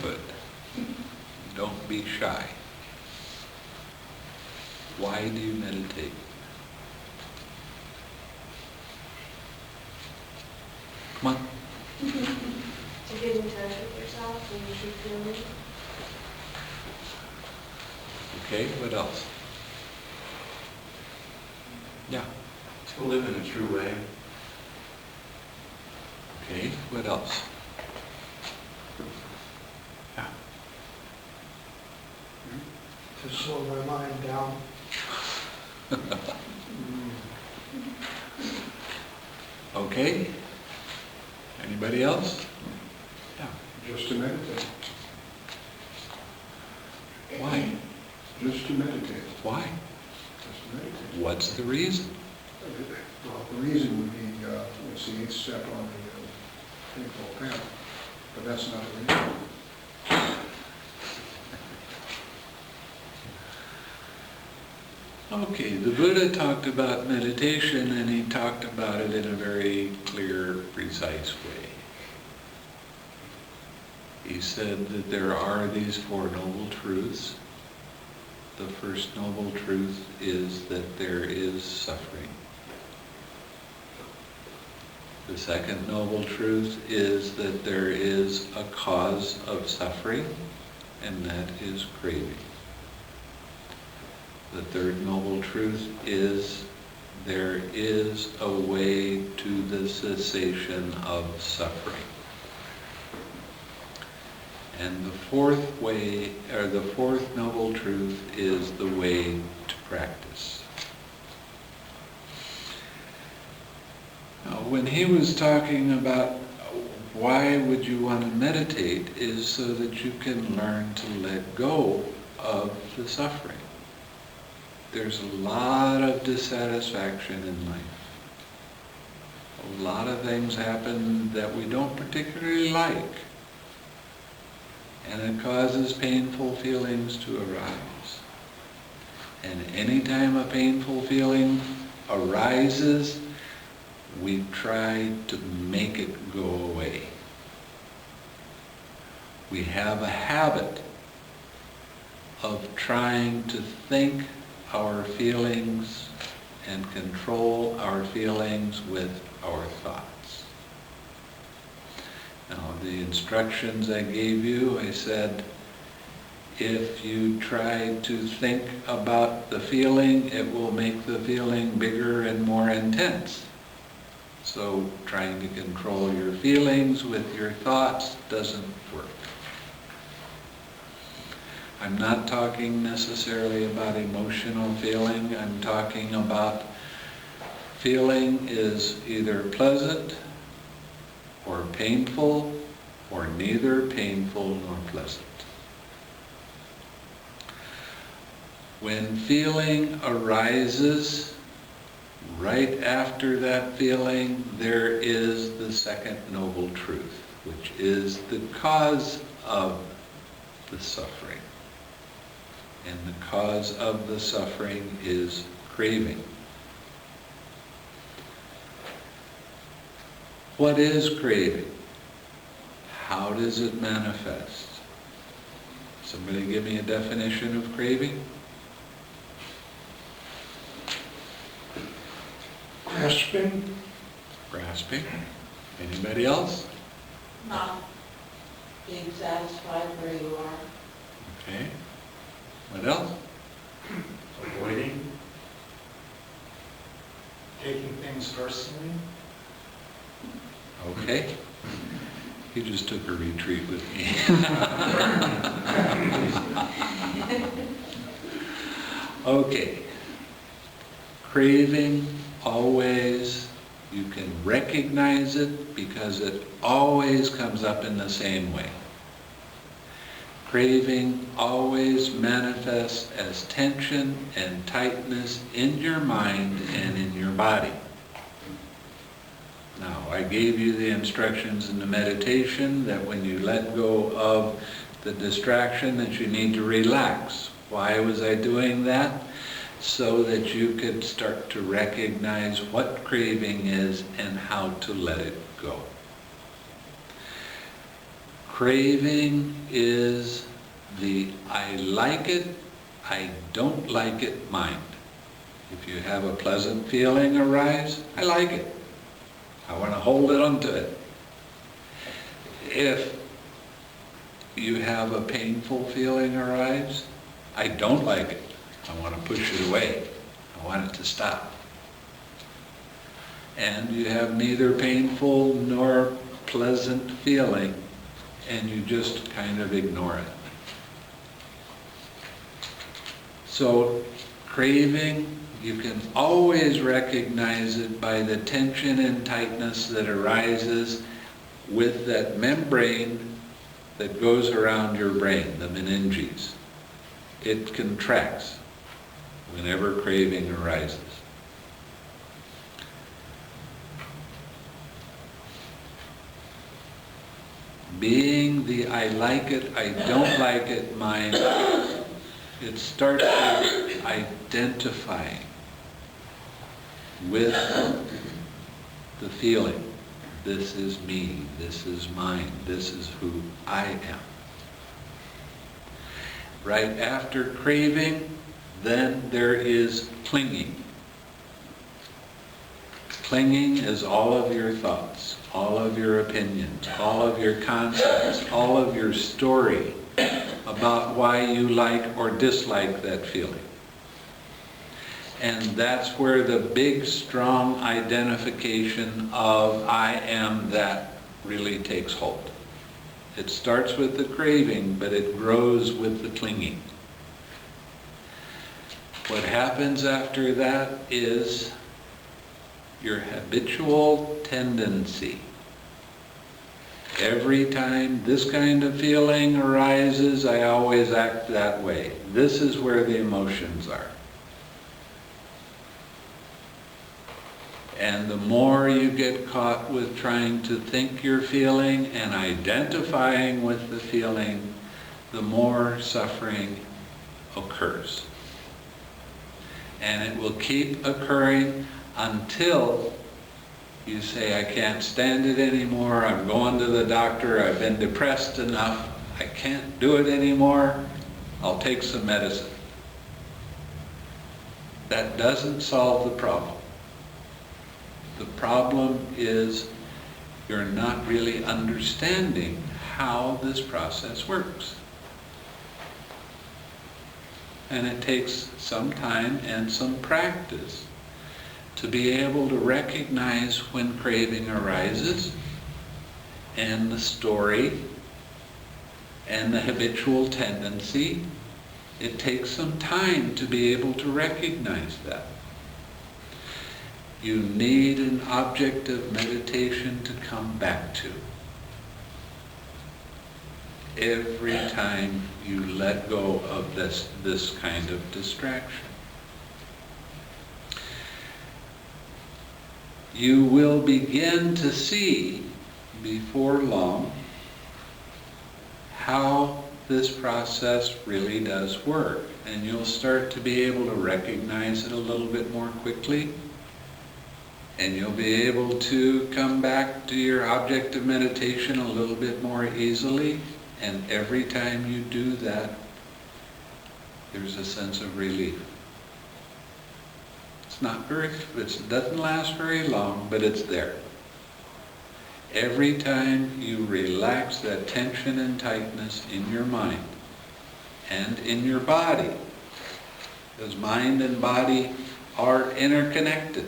could. Don't be shy. Why do you meditate? Come on. To get in touch with yourself and your true feelings. Okay, what else? Yeah. To live in a true way. Okay, what else? Yeah. To slow my mind down. Okay. Anybody else? Yeah. Just to meditate. Why? Just to meditate. Why? Just to meditate. What's the reason? Well, the reason would be, it's the eighth step on the Eightfold Path, but that's not the reason. Okay, the Buddha talked about meditation, and he talked about it in a very clear, precise way. He said that there are these Four Noble Truths. The first noble truth is that there is suffering. The second noble truth is that there is a cause of suffering, and that is craving. The third noble truth is there is a way to the cessation of suffering. And the fourth way, or the fourth noble truth, is the way to practice. Now, when he was talking about why would you want to meditate, is so that you can learn to let go of the suffering. There's a lot of dissatisfaction in life. A lot of things happen that we don't particularly like. And it causes painful feelings to arise. And anytime a painful feeling arises, we try to make it go away. We have a habit of trying to think our feelings and control our feelings with our thoughts. Now, the instructions I gave you, I said, if you try to think about the feeling, it will make the feeling bigger and more intense. So trying to control your feelings with your thoughts doesn't work. I'm not talking necessarily about emotional feeling. I'm talking about feeling is either pleasant or painful, or neither painful nor pleasant. When feeling arises, right after that feeling, there is the second noble truth, which is the cause of the suffering. And the cause of the suffering is craving. What is craving? How does it manifest? Somebody give me a definition of craving? Grasping. Grasping. Anybody else? Not being satisfied where you are. Okay. What else? Avoiding. Taking things personally. Okay. He just took a retreat with me. Okay. Craving, always, you can recognize it because it always comes up in the same way. Craving always manifests as tension and tightness in your mind and in your body. Now, I gave you the instructions in the meditation that when you let go of the distraction that you need to relax. Why was I doing that? So that you could start to recognize what craving is and how to let it go. Craving is the I like it, I don't like it mind. If you have a pleasant feeling arise, I like it. I want to hold it onto it. If you have a painful feeling arise, I don't like it. I want to push it away. I want it to stop. And you have neither painful nor pleasant feeling, and you just kind of ignore it. So craving, you can always recognize it by the tension and tightness that arises with that membrane that goes around your brain, the meninges. It contracts whenever craving arises. Being the I like it, I don't like it mind, it starts with identifying with the feeling. This is me, this is mine, this is who I am. Right after craving, then there is clinging. Clinging is all of your thoughts, all of your opinions, all of your concepts, all of your story about why you like or dislike that feeling. And that's where the big, strong identification of I am that really takes hold. It starts with the craving, but it grows with the clinging. What happens after that is your habitual tendency. Every time this kind of feeling arises, I always act that way. This is where the emotions are. And the more you get caught with trying to think you're feeling and identifying with the feeling, the more suffering occurs. And it will keep occurring until you say, I can't stand it anymore, I'm going to the doctor, I've been depressed enough, I can't do it anymore, I'll take some medicine. That doesn't solve the problem. The problem is you're not really understanding how this process works. And it takes some time and some practice to be able to recognize when craving arises, and the story, and the habitual tendency. It takes some time to be able to recognize that. You need an object of meditation to come back to every time you let go of this kind of distraction. You will begin to see before long how this process really does work, and you'll start to be able to recognize it a little bit more quickly, and you'll be able to come back to your object of meditation a little bit more easily, and every time you do that, there's a sense of relief. It doesn't last very long, but it's there. Every time you relax that tension and tightness in your mind and in your body, because mind and body are interconnected.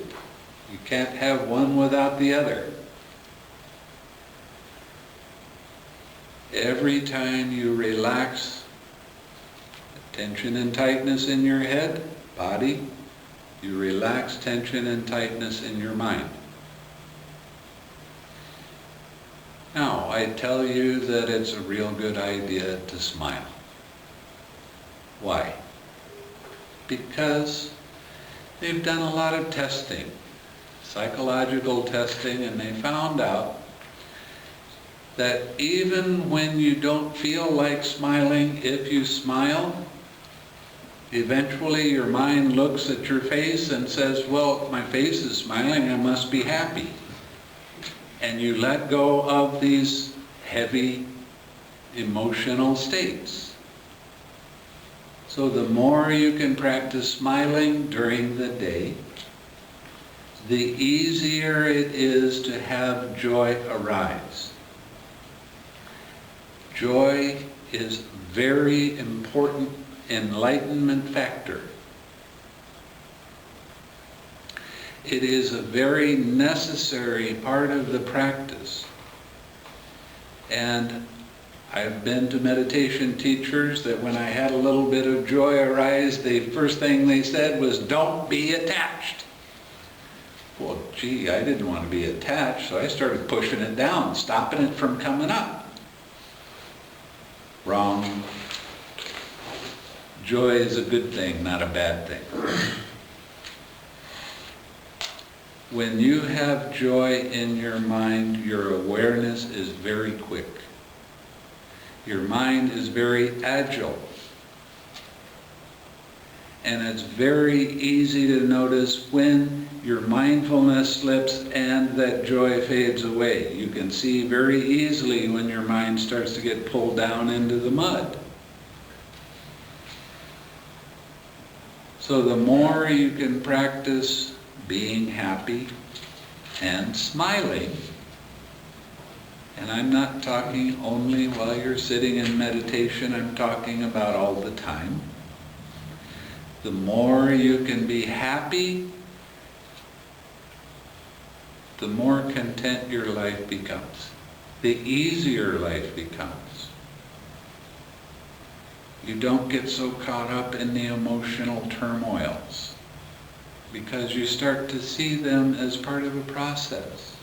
You can't have one without the other. Every time you relax the tension and tightness in your head, body, you relax tension and tightness in your mind. Now, I tell you that it's a real good idea to smile. Why? Because they've done a lot of testing, psychological testing, and they found out that even when you don't feel like smiling, if you smile, eventually your mind looks at your face and says, well, my face is smiling, I must be happy. And you let go of these heavy emotional states. So the more you can practice smiling during the day, the easier it is to have joy arise. Joy is a very important enlightenment factor. It is a very necessary part of the practice. And I've been to meditation teachers that when I had a little bit of joy arise, the first thing they said was, "Don't be attached." Well, gee, I didn't want to be attached, so I started pushing it down, stopping it from coming up. Wrong. Joy is a good thing, not a bad thing. When you have joy in your mind, your awareness is very quick. Your mind is very agile. And it's very easy to notice when your mindfulness slips and that joy fades away. You can see very easily when your mind starts to get pulled down into the mud. So the more you can practice being happy and smiling, and I'm not talking only while you're sitting in meditation, I'm talking about all the time. The more you can be happy, the more content your life becomes. The easier life becomes. You don't get so caught up in the emotional turmoils because you start to see them as part of a process.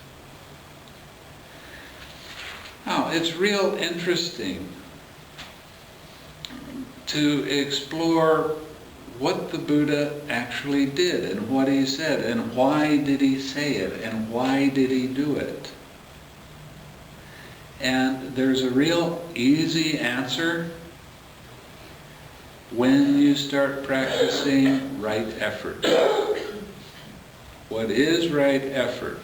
Now, it's real interesting to explore what the Buddha actually did and what he said and why did he say it and why did he do it. And there's a real easy answer when you start practicing right effort. What is right effort?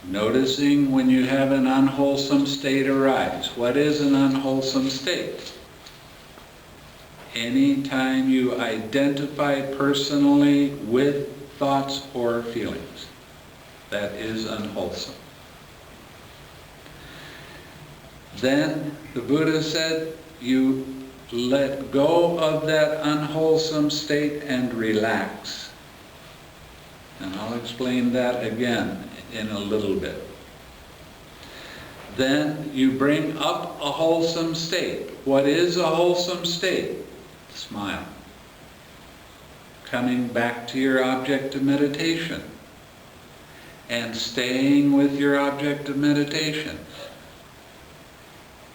Noticing when you have an unwholesome state arise. What is an unwholesome state? Anytime you identify personally with thoughts or feelings, that is unwholesome. Then the Buddha said, you let go of that unwholesome state and relax. And I'll explain that again in a little bit. Then you bring up a wholesome state. What is a wholesome state? Smile. Coming back to your object of meditation and staying with your object of meditation.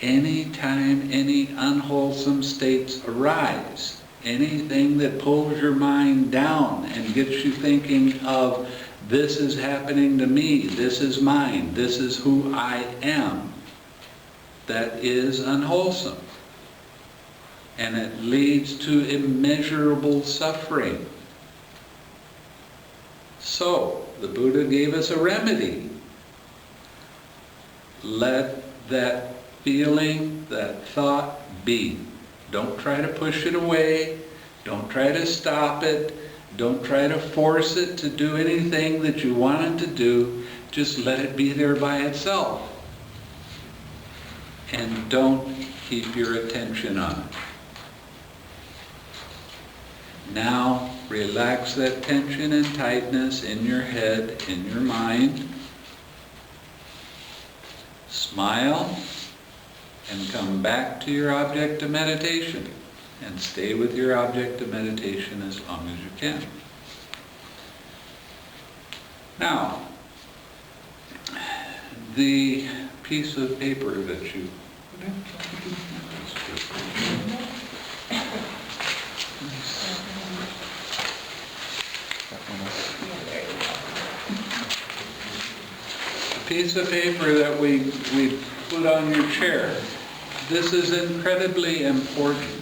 Anytime any unwholesome states arise, anything that pulls your mind down and gets you thinking of this is happening to me, this is mine, this is who I am, that is unwholesome. And it leads to immeasurable suffering. So, the Buddha gave us a remedy. Let that feeling, that thought be. Don't try to push it away. Don't try to stop it. Don't try to force it to do anything that you want it to do. Just let it be there by itself. And don't keep your attention on it. Now, relax that tension and tightness in your head, in your mind. Smile and come back to your object of meditation. And stay with your object of meditation as long as you can. Now, the piece of paper that you... The piece of paper that we put on your chair, this is incredibly important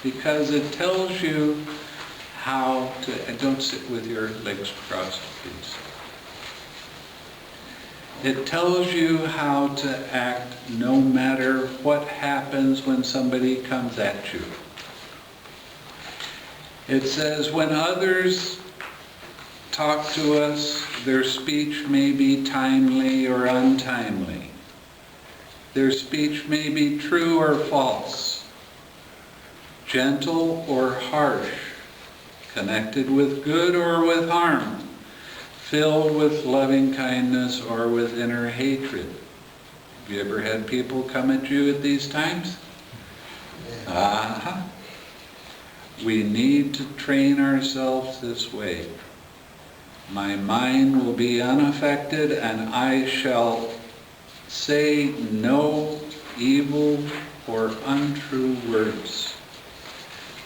because it tells you how to, and don't sit with your legs crossed, please. It tells you how to act no matter what happens when somebody comes at you. It says, when others talk to us, their speech may be timely or untimely. Their speech may be true or false, gentle or harsh, connected with good or with harm, filled with loving kindness or with inner hatred. Have you ever had people come at you at these times? Uh-huh. We need to train ourselves this way. My mind will be unaffected, and I shall say no evil or untrue words.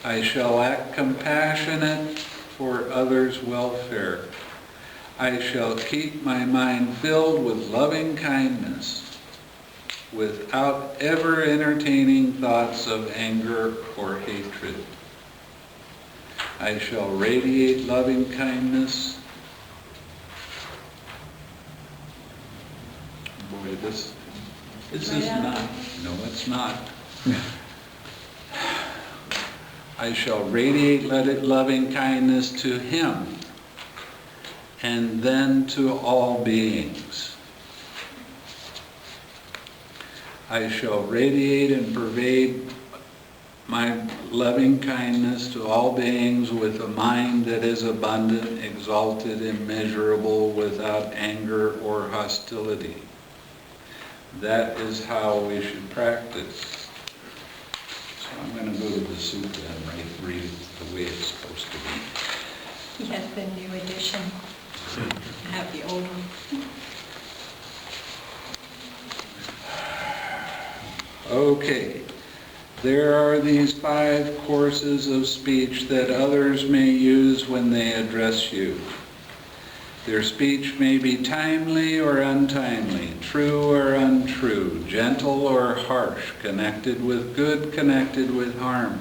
I shall act compassionate for others' welfare. I shall keep my mind filled with loving kindness, without ever entertaining thoughts of anger or hatred. I shall radiate loving kindness. Boy, this is not, no, it's not. I shall radiate loving kindness to him, and then to all beings. I shall radiate and pervade my loving kindness to all beings with a mind that is abundant, exalted, immeasurable, without anger or hostility. That is how we should practice. So I'm going to go to the sutta and read it the way it's supposed to be. He has the new edition. I have the old one. Okay. There are these 5 courses of speech that others may use when they address you. Their speech may be timely or untimely, true or untrue, gentle or harsh, connected with good, connected with harm,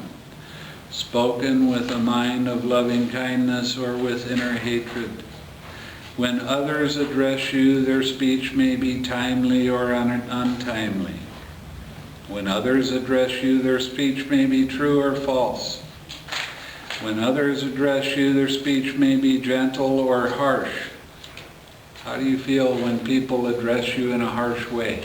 spoken with a mind of loving kindness or with inner hatred. When others address you, their speech may be timely or untimely. When others address you, their speech may be true or false. When others address you, their speech may be gentle or harsh. How do you feel when people address you in a harsh way?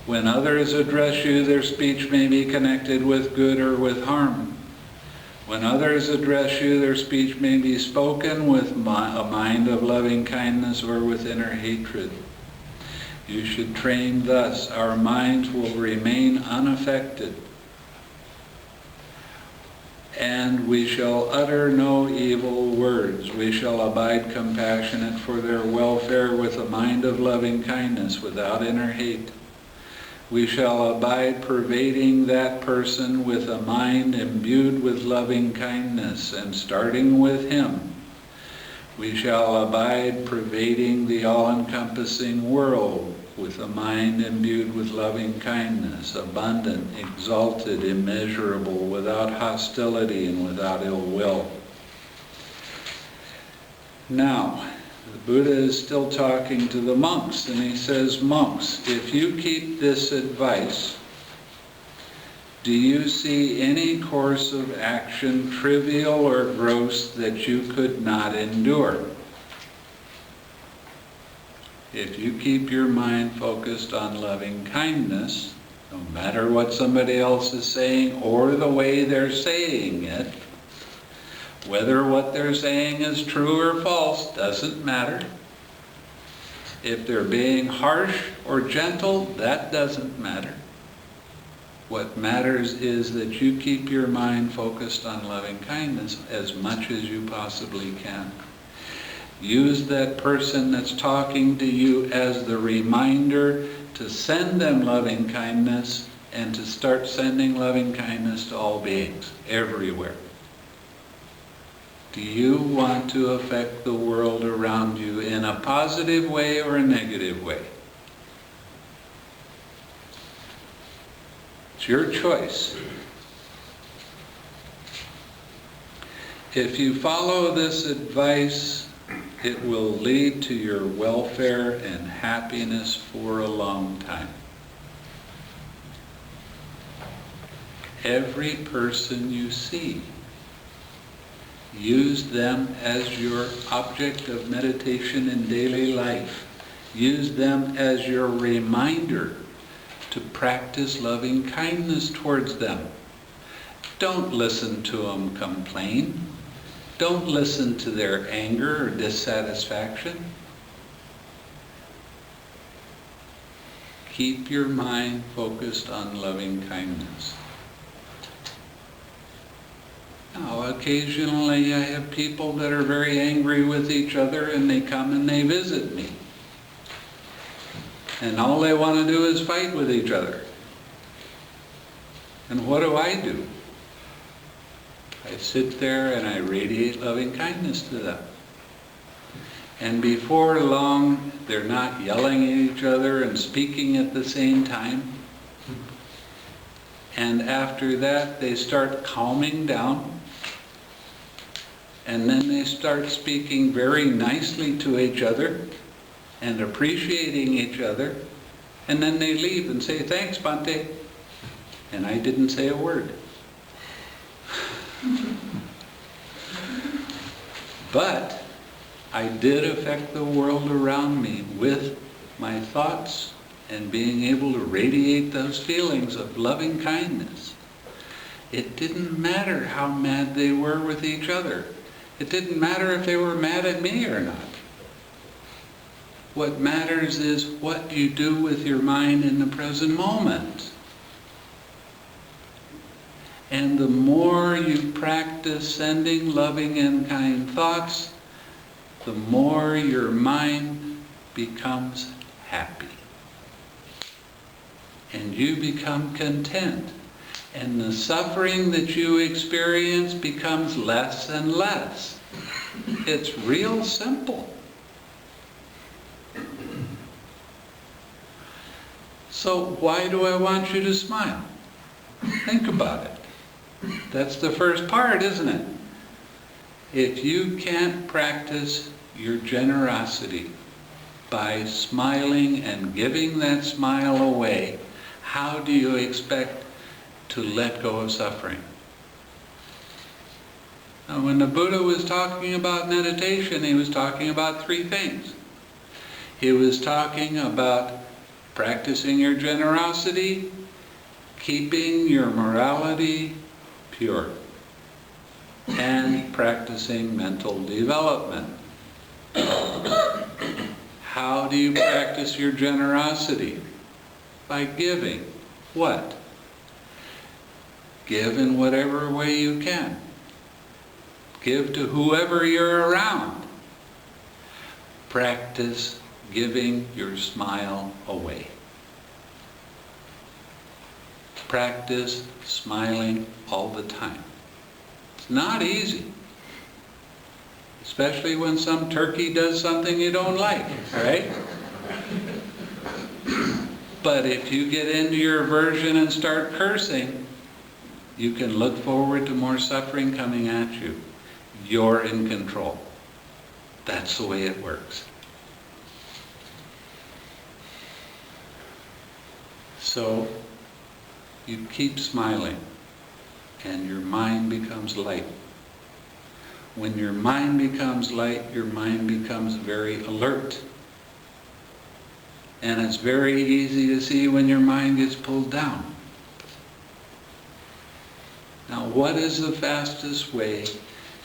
When others address you, their speech may be connected with good or with harm. When others address you, their speech may be spoken with a mind of loving kindness or with inner hatred. You should train thus. Our minds will remain unaffected, and we shall utter no evil words. We shall abide compassionate for their welfare with a mind of loving kindness, without inner hate. We shall abide pervading that person with a mind imbued with loving kindness, and starting with him. We shall abide pervading the all-encompassing world with a mind imbued with loving kindness, abundant, exalted, immeasurable, without hostility and without ill will. Now, the Buddha is still talking to the monks, and he says, monks, if you keep this advice, do you see any course of action, trivial or gross, that you could not endure? If you keep your mind focused on loving kindness, no matter what somebody else is saying or the way they're saying it, whether what they're saying is true or false doesn't matter. If they're being harsh or gentle, that doesn't matter. What matters is that you keep your mind focused on loving kindness as much as you possibly can. Use that person that's talking to you as the reminder to send them loving kindness, and to start sending loving kindness to all beings, everywhere. Do you want to affect the world around you in a positive way or a negative way? It's your choice. If you follow this advice It will lead to your welfare and happiness for a long time. Every person you see, use them as your object of meditation in daily life. Use them as your reminder to practice loving kindness towards them. Don't listen to them complain. Don't listen to their anger or dissatisfaction. Keep your mind focused on loving kindness. Now, occasionally I have people that are very angry with each other and they come and they visit me. And all they want to do is fight with each other. And what do? I sit there and I radiate loving kindness to them. And before long, they're not yelling at each other and speaking at the same time. And after that, they start calming down. And then they start speaking very nicely to each other and appreciating each other. And then they leave and say, "Thanks, Bhante." And I didn't say a word. But I did affect the world around me with my thoughts and being able to radiate those feelings of loving kindness. It didn't matter how mad they were with each other. It didn't matter if they were mad at me or not. What matters is what you do with your mind in the present moment. And the more you practice sending loving and kind thoughts, the more your mind becomes happy. And you become content. And the suffering that you experience becomes less and less. It's real simple. So why do I want you to smile? Think about it. That's the first part, isn't it? If you can't practice your generosity by smiling and giving that smile away, how do you expect to let go of suffering? Now, when the Buddha was talking about meditation, he was talking about three things. He was talking about practicing your generosity, keeping your morality pure, and practicing mental development. How do you practice your generosity? By giving. What? Give in whatever way you can. Give to whoever you're around. Practice giving your smile away. Practice smiling all the time. It's not easy. Especially when some turkey does something you don't like, right? But if you get into your aversion and start cursing, you can look forward to more suffering coming at you. You're in control. That's the way it works. So, you keep smiling, and your mind becomes light. When your mind becomes light, your mind becomes very alert. And it's very easy to see when your mind gets pulled down. Now, what is the fastest way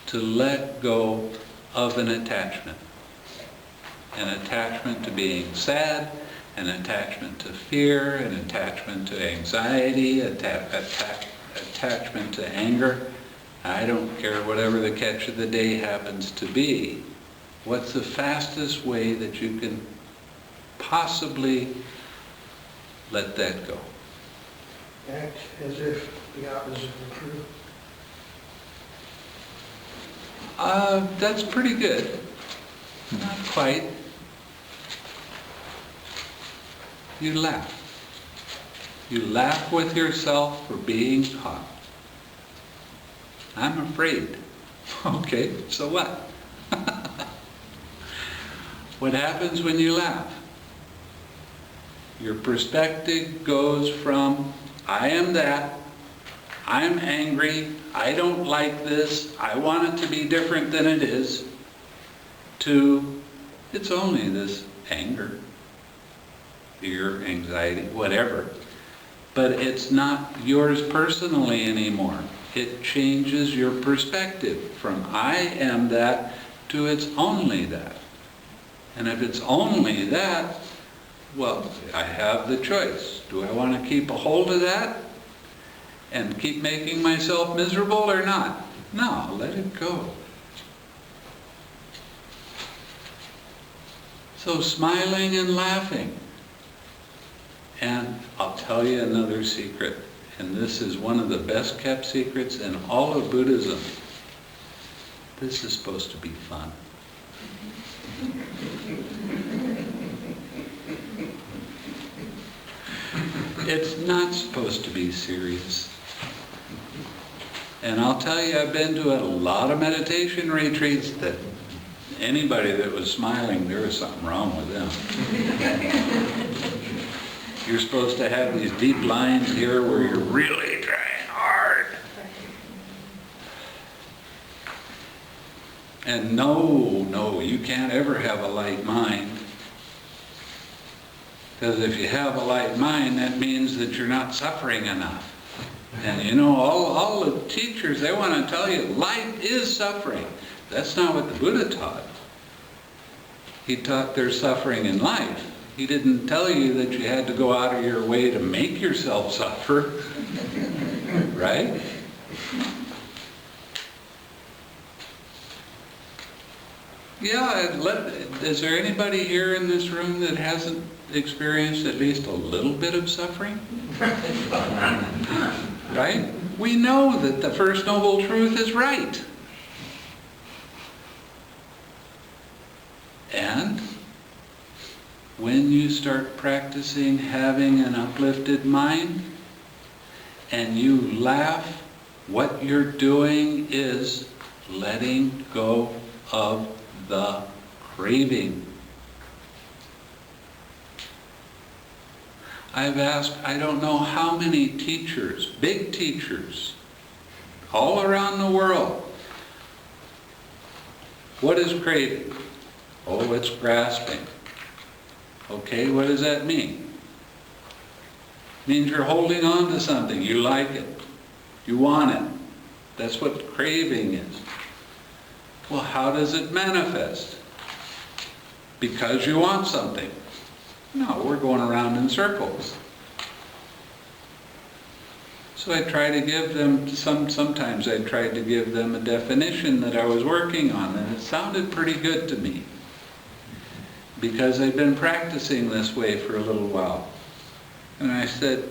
to let go of an attachment? An attachment to being sad, an attachment to fear, an attachment to anxiety, attachment to anger. I don't care, whatever the catch of the day happens to be. What's the fastest way that you can possibly let that go? Act as if the opposite were true. That's pretty good. Not quite. You laugh. You laugh with yourself for being caught. I'm afraid. Okay, so what? What happens when you laugh? Your perspective goes from, I am that, I'm angry, I don't like this, I want it to be different than it is, to, it's only this anger, fear, anxiety, whatever. But it's not yours personally anymore. It changes your perspective from I am that to it's only that. And if it's only that, well, I have the choice. Do I want to keep a hold of that and keep making myself miserable or not? No, let it go. So smiling and laughing. And I'll tell you another secret, and this is one of the best kept secrets in all of Buddhism. This is supposed to be fun. It's not supposed to be serious. And I'll tell you, I've been to a lot of meditation retreats that anybody that was smiling, there was something wrong with them. You're supposed to have these deep lines here where you're really trying hard. And no, you can't ever have a light mind. Because if you have a light mind, that means that you're not suffering enough. And you know, all the teachers, they want to tell you, life is suffering. That's not what the Buddha taught. He taught there's suffering in life. He didn't tell you that you had to go out of your way to make yourself suffer. Right? Yeah, is there anybody here in this room that hasn't experienced at least a little bit of suffering? Right? We know that the First Noble Truth is right. And when you start practicing having an uplifted mind and you laugh, what you're doing is letting go of the craving. I've asked, I don't know how many teachers, big teachers, all around the world, what is craving? Oh, it's grasping. Okay, what does that mean? It means you're holding on to something. You like it. You want it. That's what craving is. Well, how does it manifest? Because you want something. No, we're going around in circles. So I try to give them, sometimes I tried to give them a definition that I was working on, and it sounded pretty good to me. Because I've been practicing this way for a little while. And I said,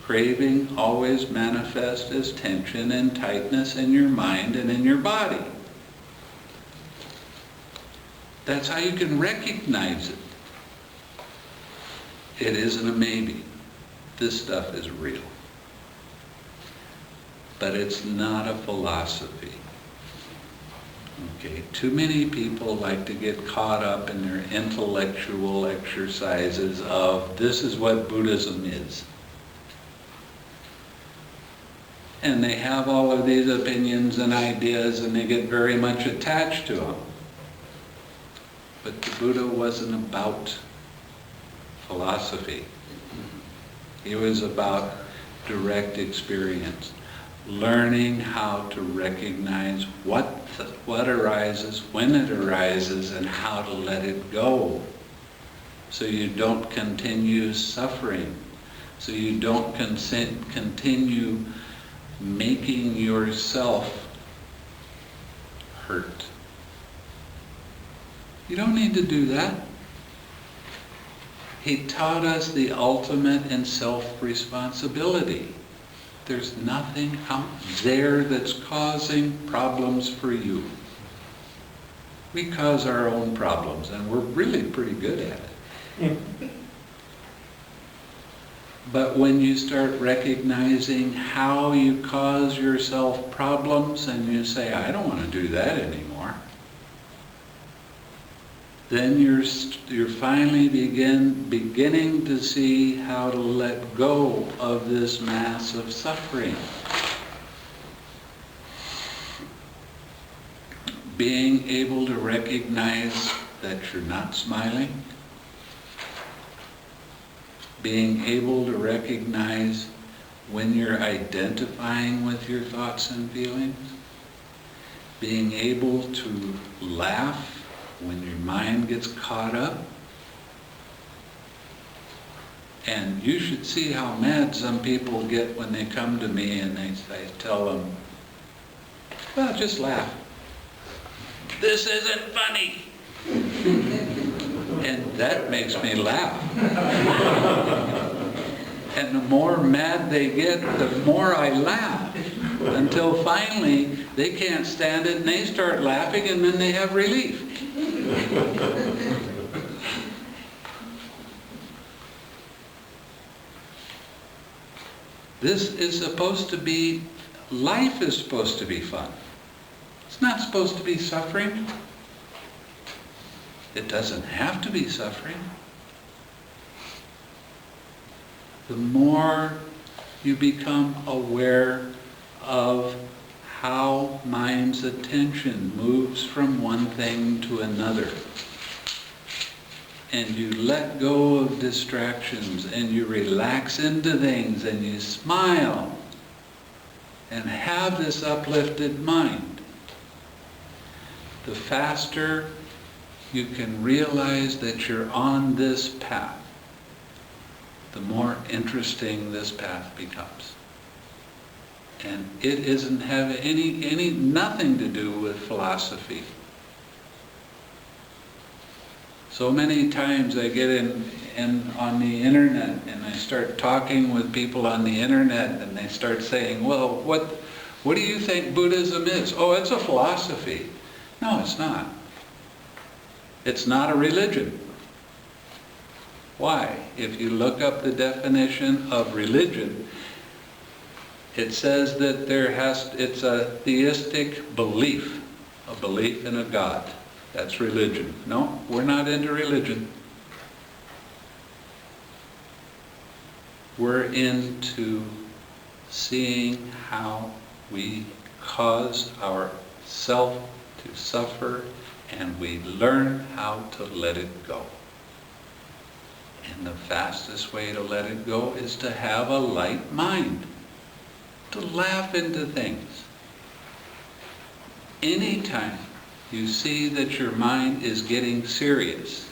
craving always manifests as tension and tightness in your mind and in your body. That's how you can recognize it. It isn't a maybe. This stuff is real. But it's not a philosophy. Okay, too many people like to get caught up in their intellectual exercises of this is what Buddhism is. And they have all of these opinions and ideas and they get very much attached to them. But the Buddha wasn't about philosophy. He was about direct experience. Learning how to recognize what arises, when it arises, and how to let it go. So you don't continue suffering. So you don't continue making yourself hurt. You don't need to do that. He taught us the ultimate in self-responsibility. There's nothing out there that's causing problems for you. We cause our own problems, and we're really pretty good at it. But when you start recognizing how you cause yourself problems, and you say, I don't want to do that anymore, then you're finally beginning to see how to let go of this mass of suffering. Being able to recognize that you're not smiling. Being able to recognize when you're identifying with your thoughts and feelings. Being able to laugh when your mind gets caught up. And you should see how mad some people get when they come to me and I tell them, well, just laugh. This isn't funny. And that makes me laugh. And the more mad they get, the more I laugh. Until finally, they can't stand it and they start laughing and then they have relief. This is supposed to be, life is supposed to be fun. It's not supposed to be suffering. It doesn't have to be suffering. The more you become aware of how mind's attention moves from one thing to another, and you let go of distractions and you relax into things and you smile and have this uplifted mind, the faster you can realize that you're on this path, the more interesting this path becomes. And it isn't have nothing to do with philosophy. So many times I get in on the internet and I start talking with people on the internet and they start saying, well, what do you think Buddhism is? Oh, it's a philosophy. No, it's not. It's not a religion. Why? If you look up the definition of religion, it says that it's a theistic belief, a belief in a God. That's religion. No, we're not into religion. We're into seeing how we cause ourself to suffer, and we learn how to let it go. And the fastest way to let it go is to have a light mind, to laugh into things. Anytime you see that your mind is getting serious,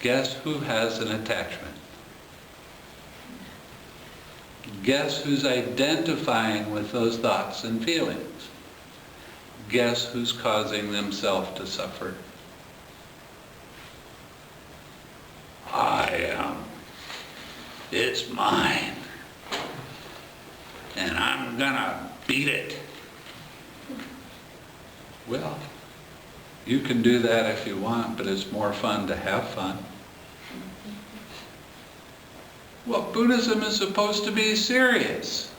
guess who has an attachment? Guess who's identifying with those thoughts and feelings? Guess who's causing themselves to suffer? I am. It's mine. And I'm gonna beat it. Well, you can do that if you want, but it's more fun to have fun. Well, Buddhism is supposed to be serious.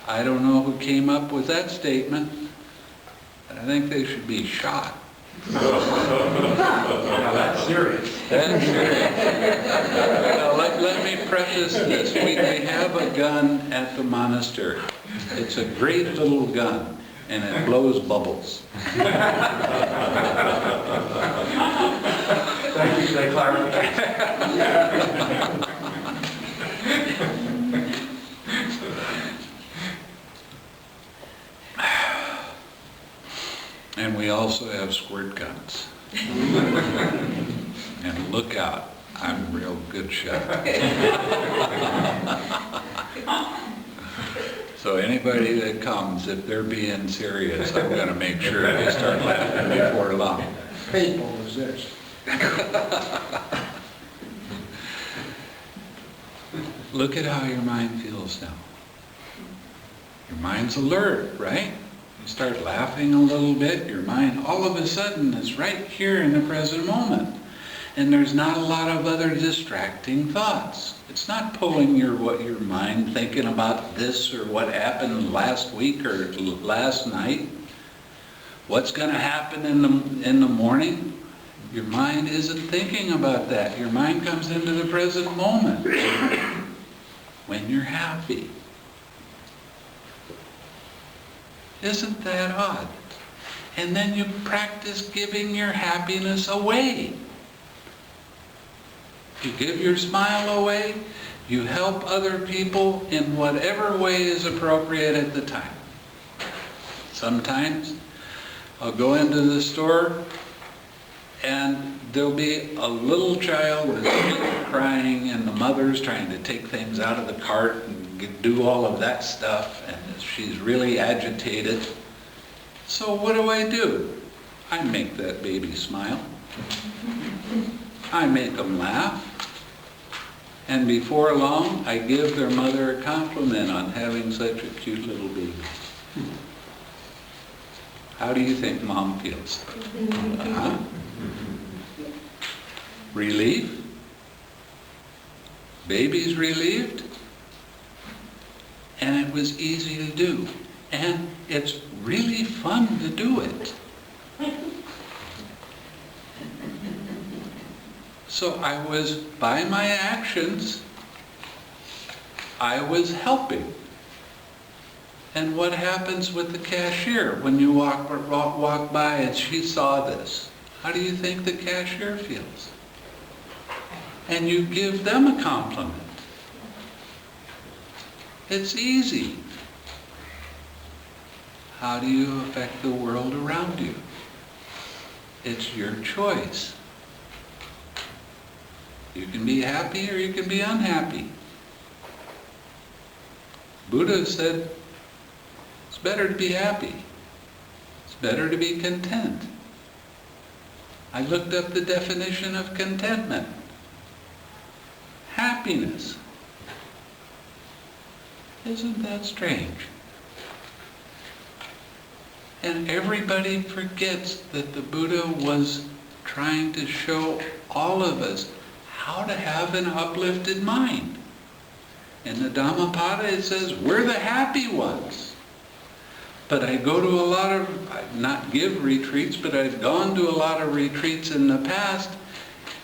I don't know who came up with that statement, but I think they should be shot. Now that's serious. That's serious. Now, let me preface this. We have a gun at the monastery. It's a great little gun, and it blows bubbles. Thank you for that clarification. And we also have squirt guns. And look out, I'm a real good shot. So anybody that comes, if they're being serious, I'm going to make sure they start laughing before long. Painful as this. Look at how your mind feels now. Your mind's alert, right? You start laughing a little bit, your mind all of a sudden is right here in the present moment. And there's not a lot of other distracting thoughts. It's not pulling your mind thinking about this or what happened last week or last night. What's going to happen in the morning? Your mind isn't thinking about that. Your mind comes into the present moment when you're happy. Isn't that odd? And then you practice giving your happiness away. You give your smile away, you help other people in whatever way is appropriate at the time. Sometimes I'll go into the store and there'll be a little child that's crying and the mother's trying to take things out of the cart and do all of that stuff, and she's really agitated. So what do? I make that baby smile. I make them laugh. And before long, I give their mother a compliment on having such a cute little baby. How do you think mom feels? Relief? Baby's relieved? And it was easy to do. And it's really fun to do it. So I was, by my actions, I was helping. And what happens with the cashier when you walk by and she saw this? How do you think the cashier feels? And you give them a compliment. It's easy. How do you affect the world around you? It's your choice. You can be happy or you can be unhappy. Buddha said, it's better to be happy. It's better to be content. I looked up the definition of contentment. Happiness. Isn't that strange? And everybody forgets that the Buddha was trying to show all of us how to have an uplifted mind. In the Dhammapada it says, we're the happy ones. But I go to a lot of, not give retreats, but I've gone to a lot of retreats in the past,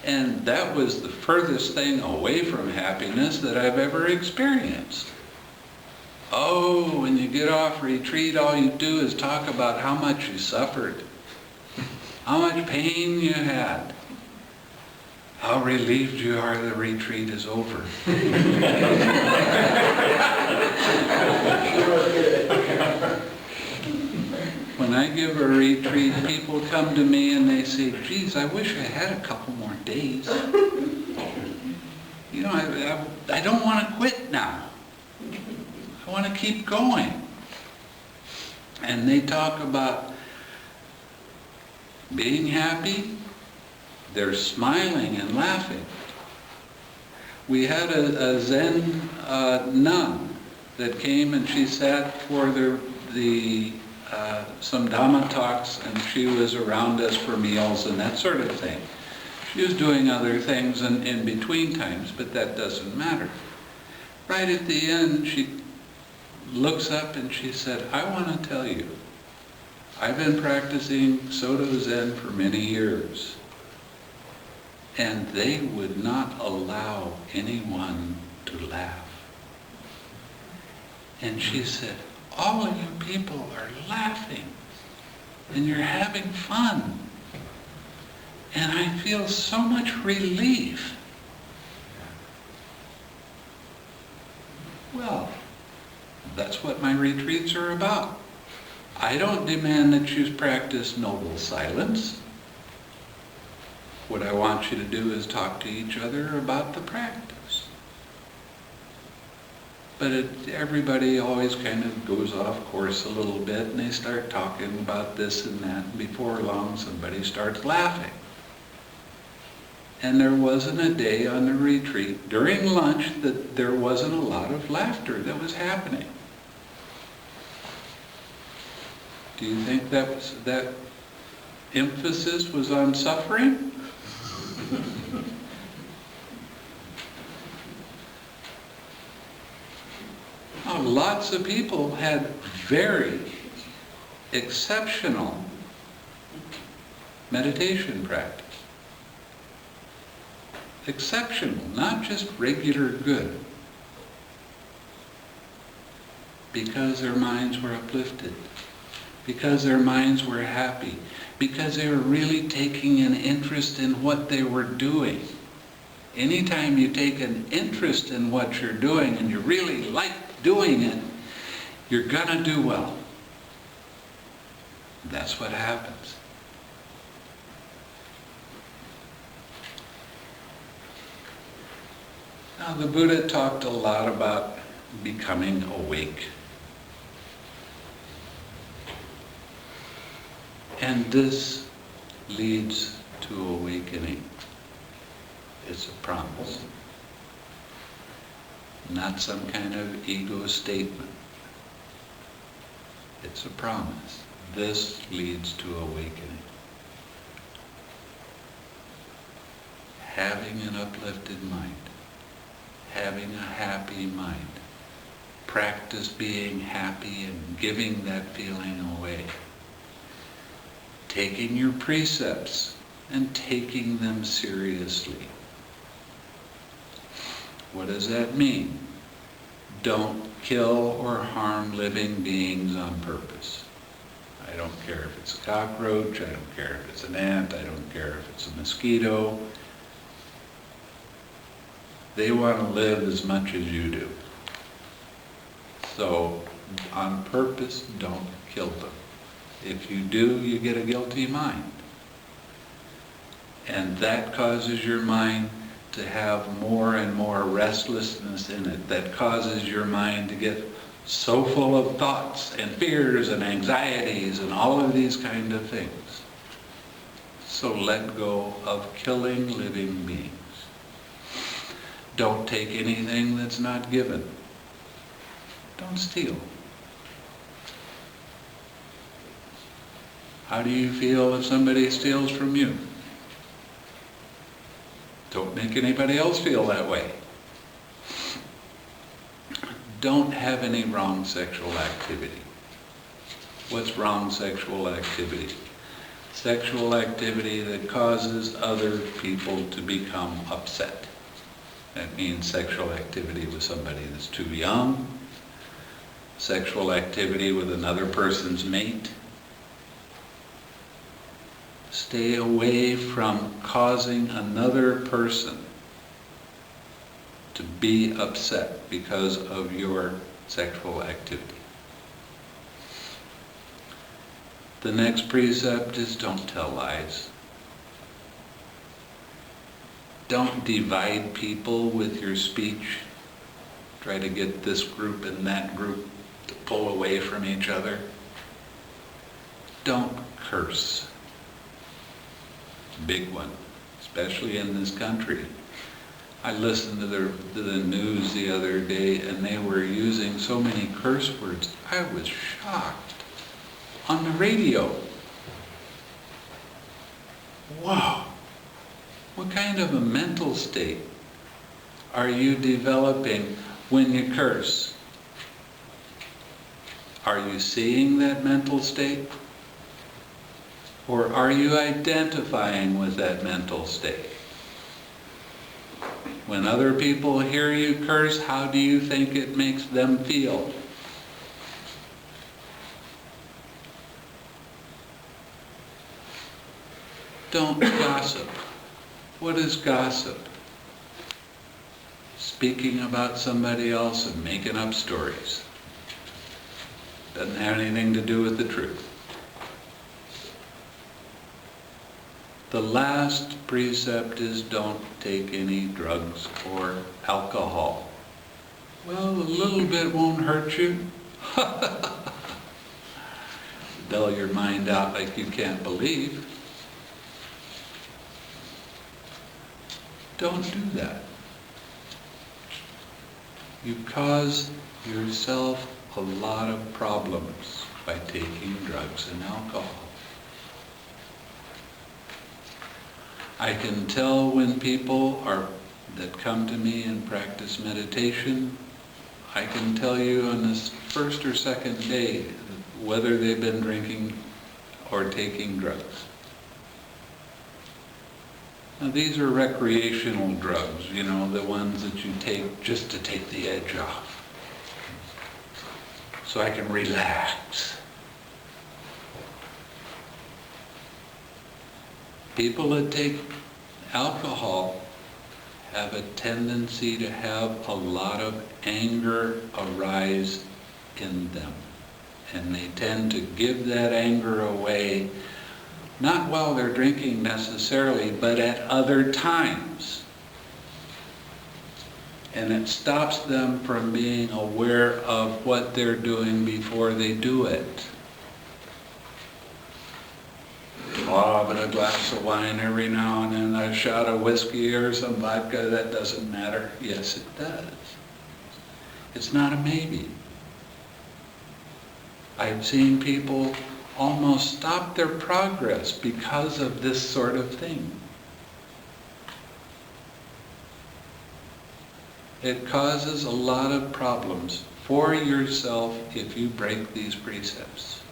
and that was the furthest thing away from happiness that I've ever experienced. Oh, when you get off retreat, all you do is talk about how much you suffered, how much pain you had, how relieved you are the retreat is over. When I give a retreat, people come to me and they say, geez, I wish I had a couple more days. You know, I don't want to quit now. I want to keep going. And they talk about being happy. They're smiling and laughing. We had a Zen nun that came and she sat for some Dhamma talks, and she was around us for meals and that sort of thing. She was doing other things in between times, but that doesn't matter. Right at the end, she looks up and she said, I want to tell you, I've been practicing Soto Zen for many years, and they would not allow anyone to laugh. And she said, all of you people are laughing, and you're having fun, and I feel so much relief. Well, that's what my retreats are about. I don't demand that you practice noble silence. What I want you to do is talk to each other about the practice. But everybody always kind of goes off course a little bit, and they start talking about this and that, and before long somebody starts laughing. And there wasn't a day on the retreat during lunch that there wasn't a lot of laughter that was happening. Do you think that emphasis was on suffering? Oh, lots of people had very exceptional meditation practice. Exceptional, not just regular good. Because their minds were uplifted. Because their minds were happy. Because they were really taking an interest in what they were doing. Anytime you take an interest in what you're doing and you really like doing it, you're gonna do well. That's what happens. Now, the Buddha talked a lot about becoming awake. And this leads to awakening. It's a promise. Not some kind of ego statement. It's a promise. This leads to awakening. Having an uplifted mind. Having a happy mind. Practice being happy and giving that feeling away. Taking your precepts and taking them seriously. What does that mean? Don't kill or harm living beings on purpose. I don't care if it's a cockroach, I don't care if it's an ant, I don't care if it's a mosquito. They want to live as much as you do. So, on purpose, don't kill them. If you do, you get a guilty mind. And that causes your mind to have more and more restlessness in it. That causes your mind to get so full of thoughts and fears and anxieties and all of these kind of things. So let go of killing living beings. Don't take anything that's not given. Don't steal. How do you feel if somebody steals from you? Don't make anybody else feel that way. Don't have any wrong sexual activity. What's wrong sexual activity? Sexual activity that causes other people to become upset. That means sexual activity with somebody that's too young, sexual activity with another person's mate. Stay away from causing another person to be upset because of your sexual activity. The next precept is don't tell lies. Don't divide people with your speech. Try to get this group and that group to pull away from each other. Don't curse. Big one, especially in this country. I listened to the news the other day and they were using so many curse words. I was shocked. On the radio. Wow. What kind of a mental state are you developing when you curse? Are you seeing that mental state? Or are you identifying with that mental state? When other people hear you curse, how do you think it makes them feel? Don't gossip. What is gossip? Speaking about somebody else and making up stories. Doesn't have anything to do with the truth. The last precept is don't take any drugs or alcohol. Well, a little bit won't hurt you. Dull your mind out like you can't believe. Don't do that. You cause yourself a lot of problems by taking drugs and alcohol. I can tell when people that come to me and practice meditation, I can tell you on this first or second day whether they've been drinking or taking drugs. Now, these are recreational drugs, you know, the ones that you take just to take the edge off, so I can relax. People that take alcohol have a tendency to have a lot of anger arise in them. And they tend to give that anger away, not while they're drinking necessarily, but at other times. And it stops them from being aware of what they're doing before they do it. Oh, but a glass of wine every now and then, a shot of whiskey or some vodka, that doesn't matter. Yes, it does. It's not a maybe. I've seen people almost stop their progress because of this sort of thing. It causes a lot of problems for yourself if you break these precepts.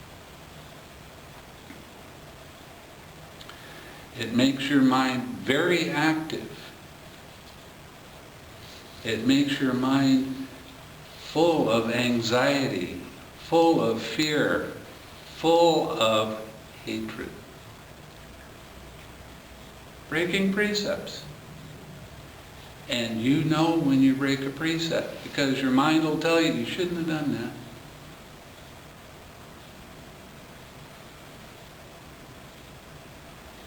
It makes your mind very active. It makes your mind full of anxiety, full of fear, full of hatred. Breaking precepts. And you know when you break a precept, because your mind will tell you, you shouldn't have done that.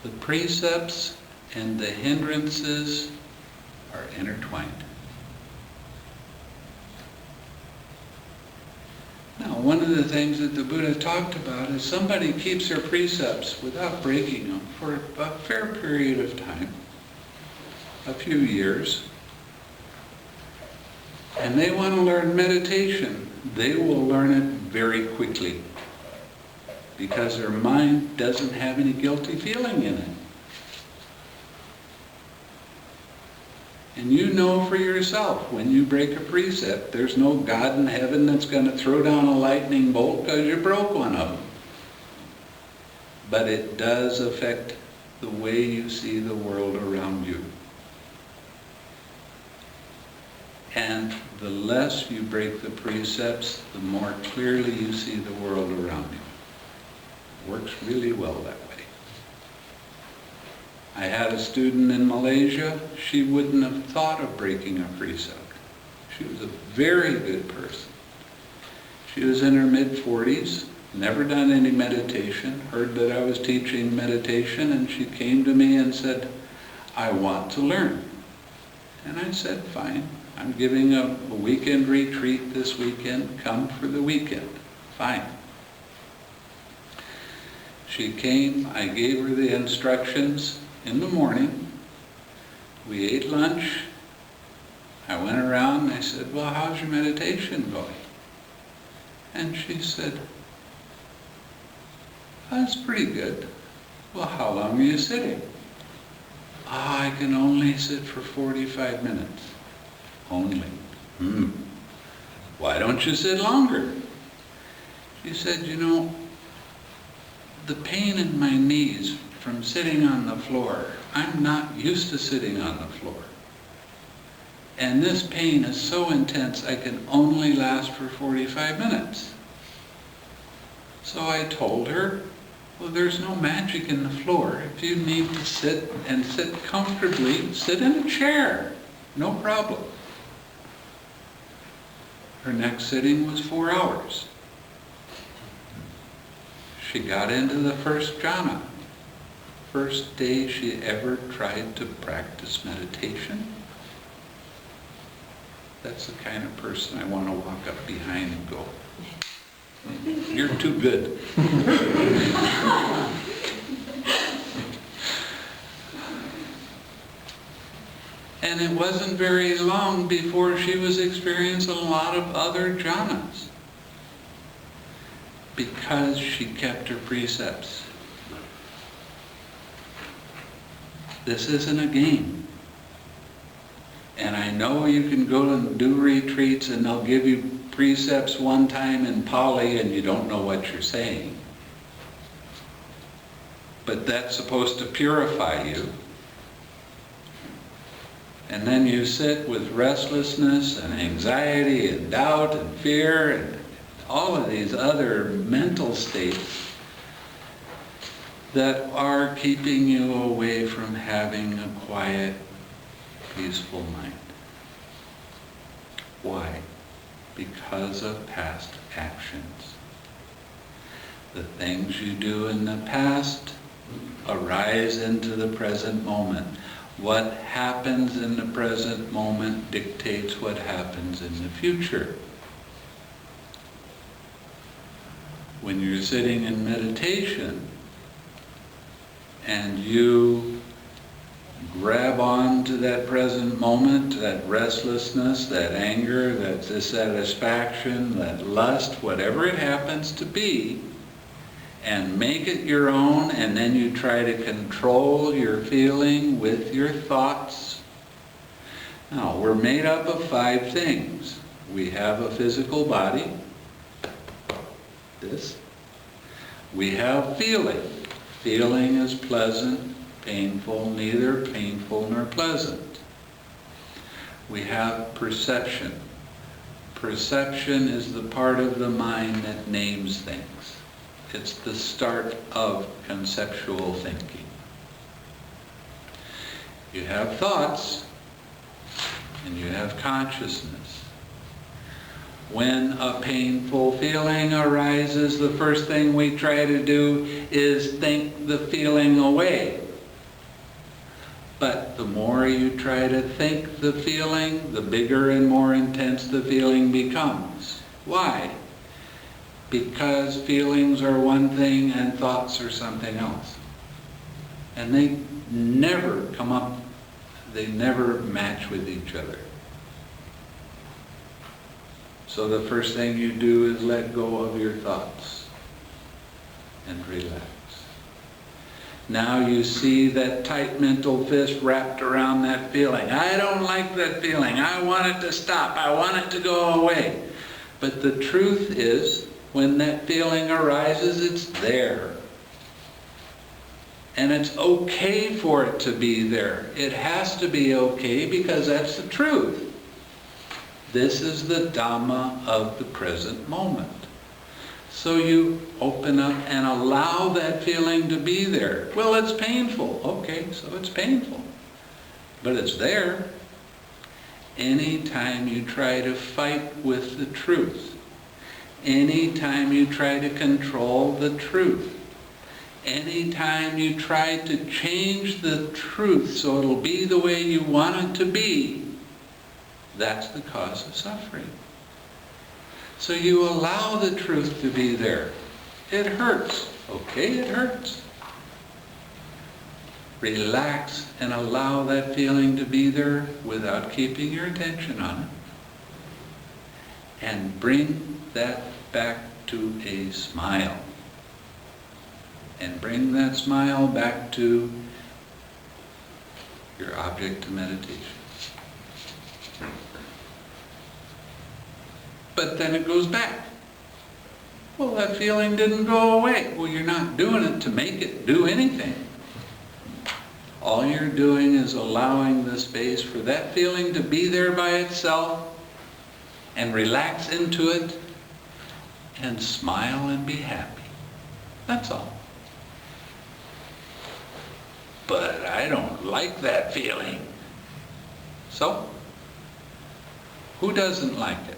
The precepts and the hindrances are intertwined. Now, one of the things that the Buddha talked about is somebody keeps their precepts without breaking them for a fair period of time, a few years, and they want to learn meditation. They will learn it very quickly, because their mind doesn't have any guilty feeling in it. And you know for yourself, when you break a precept, there's no God in heaven that's going to throw down a lightning bolt because you broke one of them. But it does affect the way you see the world around you. And the less you break the precepts, the more clearly you see the world around you. Works really well that way. I had a student in Malaysia. She wouldn't have thought of breaking a precept. She was a very good person. She was in her mid-40s, never done any meditation, heard that I was teaching meditation, and she came to me and said, I want to learn. And I said, fine. I'm giving a weekend retreat this weekend. Come for the weekend. Fine. She came, I gave her the instructions in the morning. We ate lunch. I went around and I said, well, how's your meditation going? And she said, that's pretty good. Well, how long are you sitting? I can only sit for 45 minutes. Only. Why don't you sit longer? She said, you know, the pain in my knees from sitting on the floor, I'm not used to sitting on the floor. And this pain is so intense I can only last for 45 minutes. So I told her, well, there's no magic in the floor. If you need to sit and sit comfortably, sit in a chair. No problem. Her next sitting was 4 hours. She got into the first jhana. First day she ever tried to practice meditation. That's the kind of person I want to walk up behind and go, you're too good. And it wasn't very long before she was experiencing a lot of other jhanas, because she kept her precepts. This isn't a game. And I know you can go and do retreats and they'll give you precepts one time in Pali and you don't know what you're saying. But that's supposed to purify you. And then you sit with restlessness and anxiety and doubt and fear and all of these other mental states that are keeping you away from having a quiet, peaceful mind. Why? Because of past actions. The things you do in the past arise into the present moment. What happens in the present moment dictates what happens in the future. When you're sitting in meditation and you grab on to that present moment, that restlessness, that anger, that dissatisfaction, that lust, whatever it happens to be, and make it your own, and then you try to control your feeling with your thoughts. Now, we're made up of 5 things. We have a physical body, this. We have feeling. Feeling is pleasant, painful, neither painful nor pleasant. We have perception. Perception is the part of the mind that names things. It's the start of conceptual thinking. You have thoughts, and you have consciousness. When a painful feeling arises, the first thing we try to do is think the feeling away. But the more you try to think the feeling, the bigger and more intense the feeling becomes. Why? Because feelings are one thing and thoughts are something else. And they never come up, they never match with each other. So the first thing you do is let go of your thoughts and relax. Now you see that tight mental fist wrapped around that feeling. I don't like that feeling. I want it to stop. I want it to go away. But the truth is, when that feeling arises, it's there. And it's okay for it to be there. It has to be okay because that's the truth. This is the Dhamma of the present moment. So you open up and allow that feeling to be there. Well, it's painful. Okay, so it's painful. But it's there. Anytime you try to fight with the truth, anytime you try to control the truth, anytime you try to change the truth so it'll be the way you want it to be, that's the cause of suffering. So you allow the truth to be there. It hurts. Okay, it hurts. Relax and allow that feeling to be there without keeping your attention on it. And bring that back to a smile. And bring that smile back to your object of meditation. But then it goes back. Well, that feeling didn't go away. Well, you're not doing it to make it do anything. All you're doing is allowing the space for that feeling to be there by itself and relax into it and smile and be happy. That's all. But I don't like that feeling. So, who doesn't like it?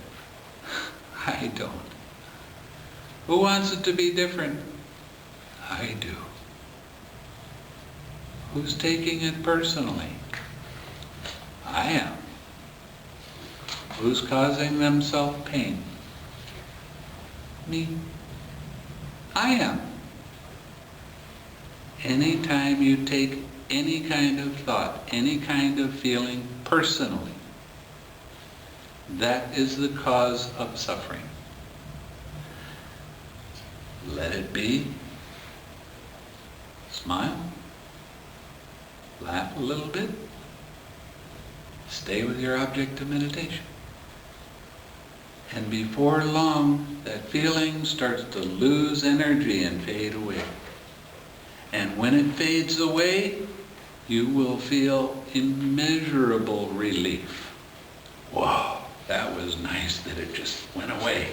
I don't. Who wants it to be different? I do. Who's taking it personally? I am. Who's causing themselves pain? Me. I am. Anytime you take any kind of thought, any kind of feeling personally, that is the cause of suffering. Let it be. Smile. Laugh a little bit. Stay with your object of meditation. And before long, that feeling starts to lose energy and fade away. And when it fades away, you will feel immeasurable relief. Wow, that was nice that it just went away.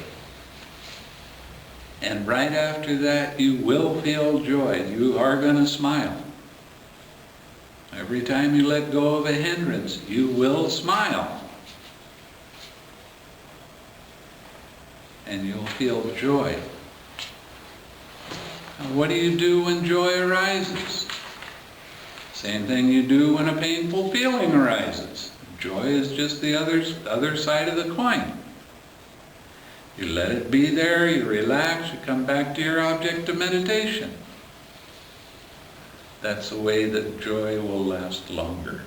And right after that, you will feel joy. You are going to smile. Every time you let go of a hindrance, you will smile. And you'll feel joy. Now, what do you do when joy arises? Same thing you do when a painful feeling arises. Joy is just the other side of the coin. You let it be there, you relax, you come back to your object of meditation. That's the way that joy will last longer.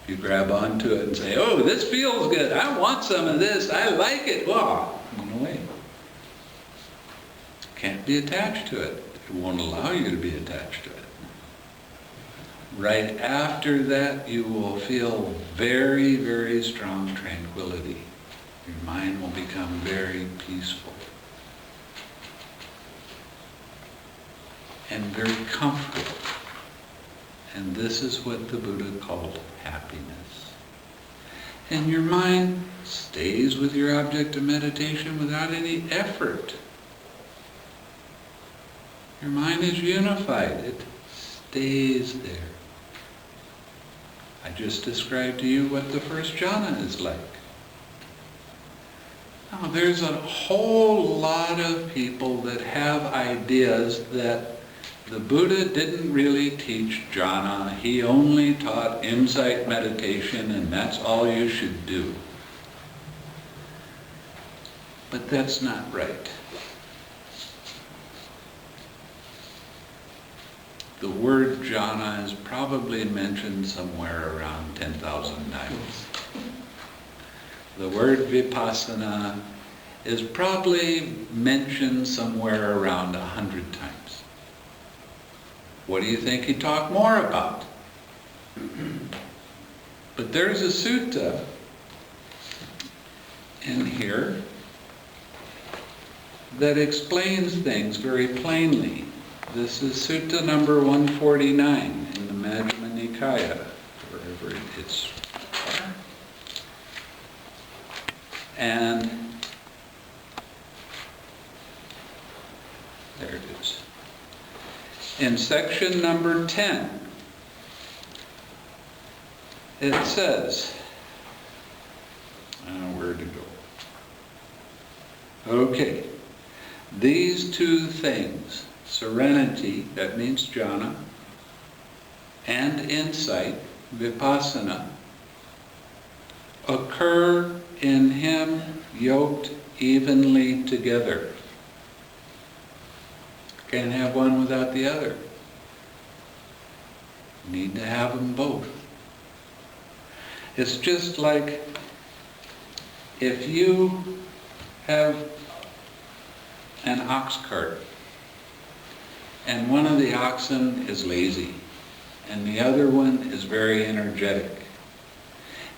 If you grab onto it and say, oh, this feels good, I want some of this, I like it, wow, went away. Can't be attached to it. It won't allow you to be attached to it. Right after that, you will feel very, very strong tranquility. Your mind will become very peaceful and very comfortable. And this is what the Buddha called happiness. And your mind stays with your object of meditation without any effort. Your mind is unified. It stays there. I just described to you what the first jhana is like. Now, there's a whole lot of people that have ideas that the Buddha didn't really teach jhana. He only taught insight meditation, and that's all you should do. But that's not right. The word jhana is probably mentioned somewhere around 10,000 times. The word vipassana is probably mentioned somewhere around 100 times. What do you think he talked more about? But there's a sutta in here that explains things very plainly. This is Sutta number 149 in the Majjhima Nikaya, wherever it's. And there it is. In section number 10, it says, where to go? Okay, these two things, serenity, that means jhana, and insight, vipassana, occur in him yoked evenly together. Can't have one without the other. Need to have them both. It's just like if you have an ox cart and one of the oxen is lazy and the other one is very energetic,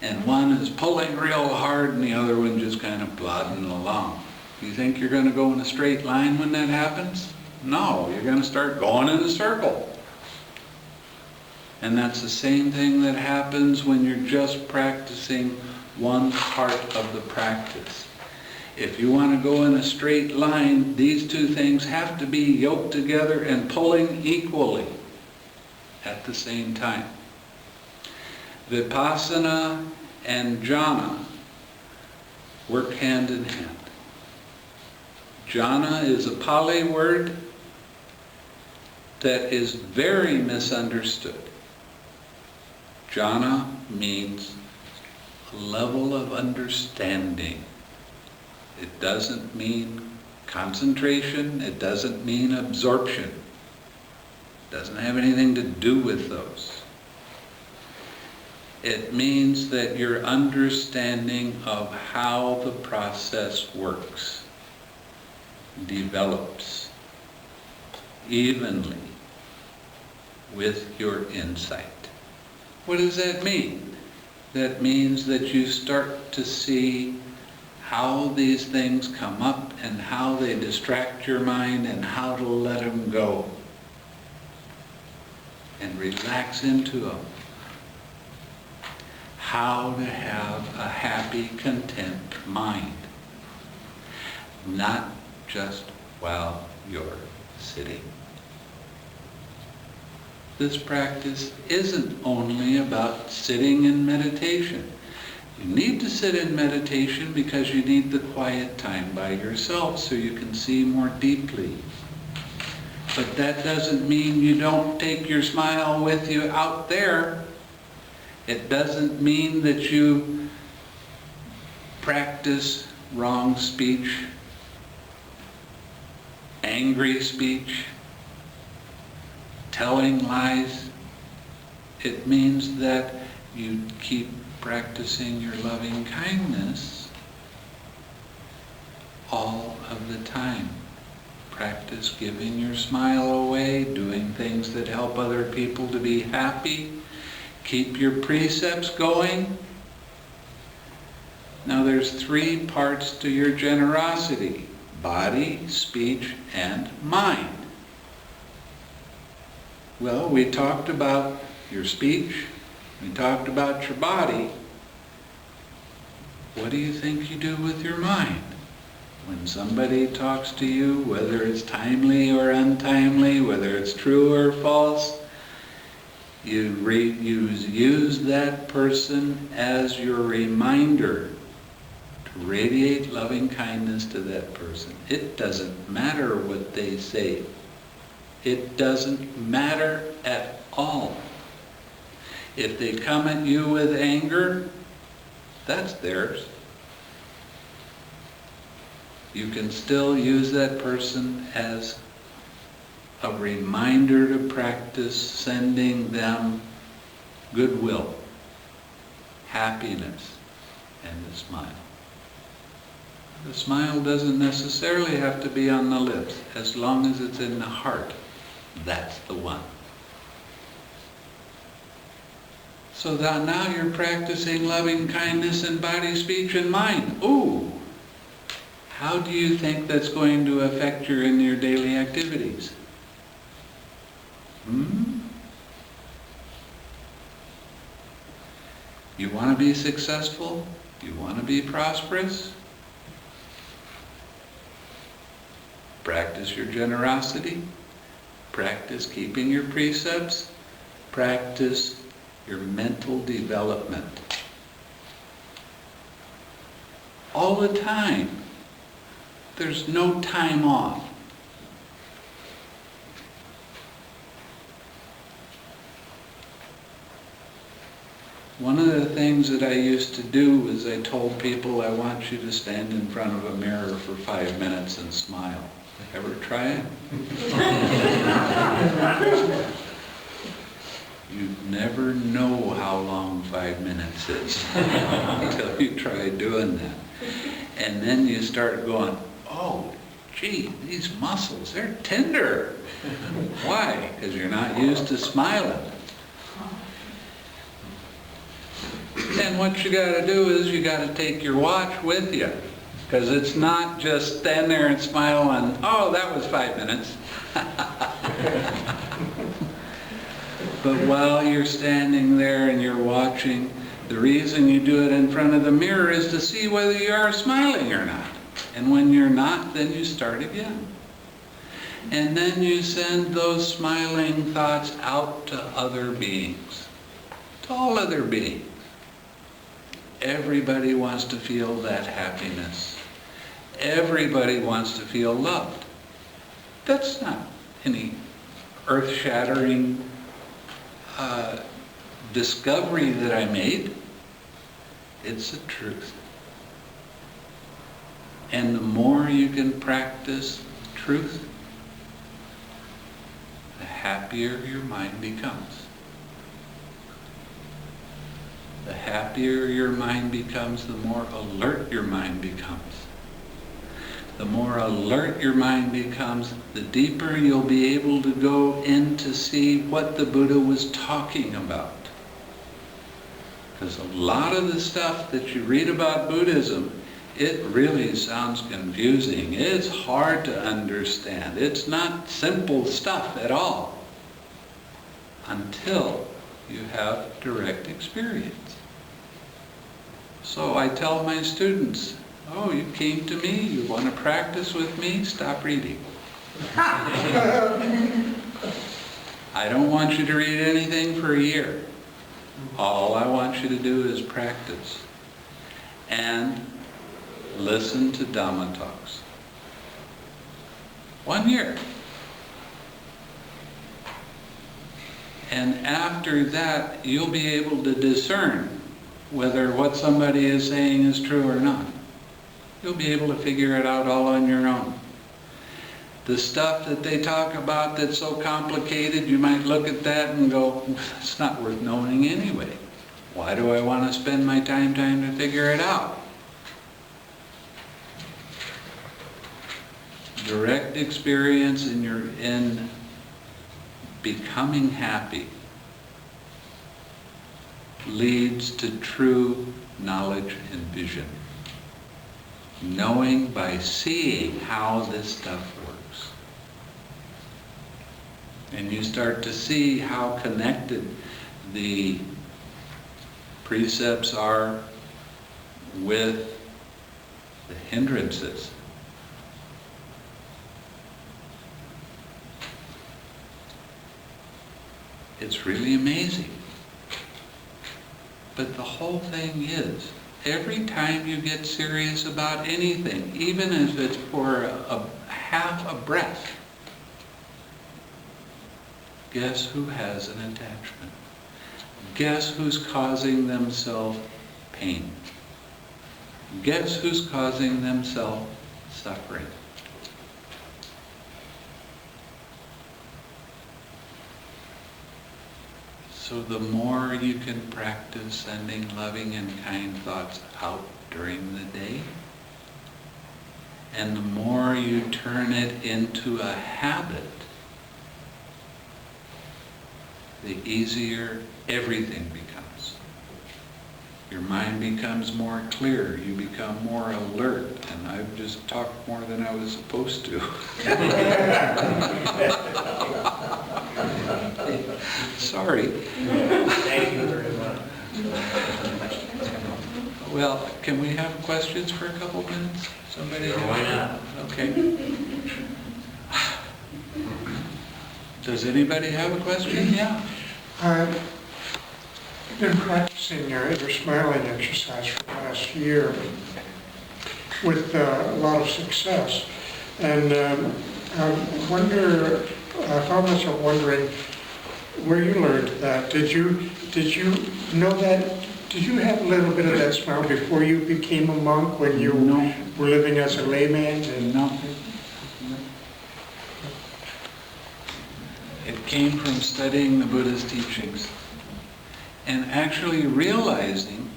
and one is pulling real hard and the other one just kind of plodding along. You think you're going to go in a straight line when that happens? No, you're going to start going in a circle. And that's the same thing that happens when you're just practicing one part of the practice. If you want to go in a straight line, these two things have to be yoked together and pulling equally at the same time. Vipassana and jhana work hand in hand. Jhana is a Pali word that is very misunderstood. Jhana means a level of understanding. It doesn't mean concentration. It doesn't mean absorption. It doesn't have anything to do with those. It means that your understanding of how the process works develops evenly with your insight. What does that mean? That means that you start to see how these things come up and how they distract your mind and how to let them go. and relax into them. How to have a happy, content mind. Not just while you're sitting. This practice isn't only about sitting in meditation. You need to sit in meditation because you need the quiet time by yourself so you can see more deeply. But that doesn't mean you don't take your smile with you out there. It doesn't mean that you practice wrong speech, angry speech, telling lies. It means that you keep practicing your loving kindness all of the time. Practice giving your smile away, doing things that help other people to be happy. Keep your precepts going. Now there's 3 parts to your generosity: body, speech, and mind. Well, we talked about your speech, we talked about your body. What do you think you do with your mind? When somebody talks to you, whether it's timely or untimely, whether it's true or false, you use that person as your reminder to radiate loving kindness to that person. It doesn't matter what they say. It doesn't matter at all. If they come at you with anger, that's theirs. You can still use that person as a reminder to practice sending them goodwill, happiness, and a smile. The smile doesn't necessarily have to be on the lips, as long as it's in the heart. That's the one. So that now you're practicing loving kindness in body, speech, and mind. Ooh! How do you think that's going to affect you in your daily activities? You want to be successful? You want to be prosperous? Practice your generosity. Practice keeping your precepts. Practice your mental development. All the time. There's no time off. One of the things that I used to do was I told people, I want you to stand in front of a mirror for 5 minutes and smile. Ever try it? You never know how long 5 minutes is until you try doing that. And then you start going, oh, gee, these muscles, they're tender. Why? Because you're not used to smiling. And what you got to do is you got to take your watch with you. Because it's not just stand there and smile and, oh, that was 5 minutes. But while you're standing there and you're watching, the reason you do it in front of the mirror is to see whether you are smiling or not. And when you're not, then you start again. And then you send those smiling thoughts out to other beings, to all other beings. Everybody wants to feel that happiness. Everybody wants to feel loved. That's not any earth-shattering discovery that I made. It's the truth. And the more you can practice truth, the happier your mind becomes. The happier your mind becomes, the more alert your mind becomes. The more alert your mind becomes, the deeper you'll be able to go in to see what the Buddha was talking about. Because a lot of the stuff that you read about Buddhism, it really sounds confusing. It's hard to understand. It's not simple stuff at all. until you have direct experience. So I tell my students, oh, you came to me, you want to practice with me, stop reading. I don't want you to read anything for a year. All I want you to do is practice and listen to Dhamma talks. 1 year. And after that, you'll be able to discern whether what somebody is saying is true or not. You'll be able to figure it out all on your own. The stuff that they talk about that's so complicated, you might look at that and go, it's not worth knowing anyway. Why do I want to spend my time trying to figure it out? Direct experience in becoming happy leads to true knowledge and vision. Knowing by seeing how this stuff works. And you start to see how connected the precepts are with the hindrances. It's really amazing. But the whole thing is, every time you get serious about anything, even if it's for half a breath, guess who has an attachment? Guess who's causing themselves pain? Guess who's causing themselves suffering? So the more you can practice sending loving and kind thoughts out during the day, and the more you turn it into a habit, the easier everything becomes. Your mind becomes more clear, you become more alert, and I've just talked more than I was supposed to. Sorry. Thank you very much. Well, can we have questions for a couple minutes? Somebody? Sure, why not? Okay. Does anybody have a question? Yeah. I've been practicing your smiling exercise for the last year with a lot of success. And I found myself wondering where you learned that. Did you know that? Did you have a little bit of that smile before you became a monk, when you were living as a layman? No. It came from studying the Buddha's teachings and actually realizing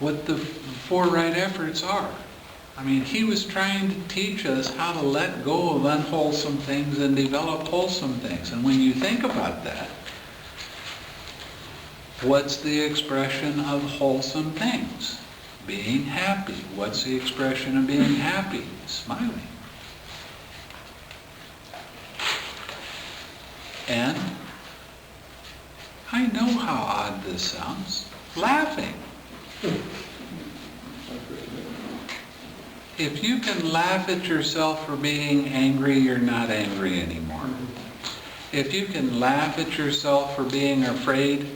what the four right efforts are. I mean, he was trying to teach us how to let go of unwholesome things and develop wholesome things. And when you think about that, what's the expression of wholesome things? Being happy. What's the expression of being happy? Smiling. And I know how odd this sounds. Laughing. If you can laugh at yourself for being angry, you're not angry anymore. If you can laugh at yourself for being afraid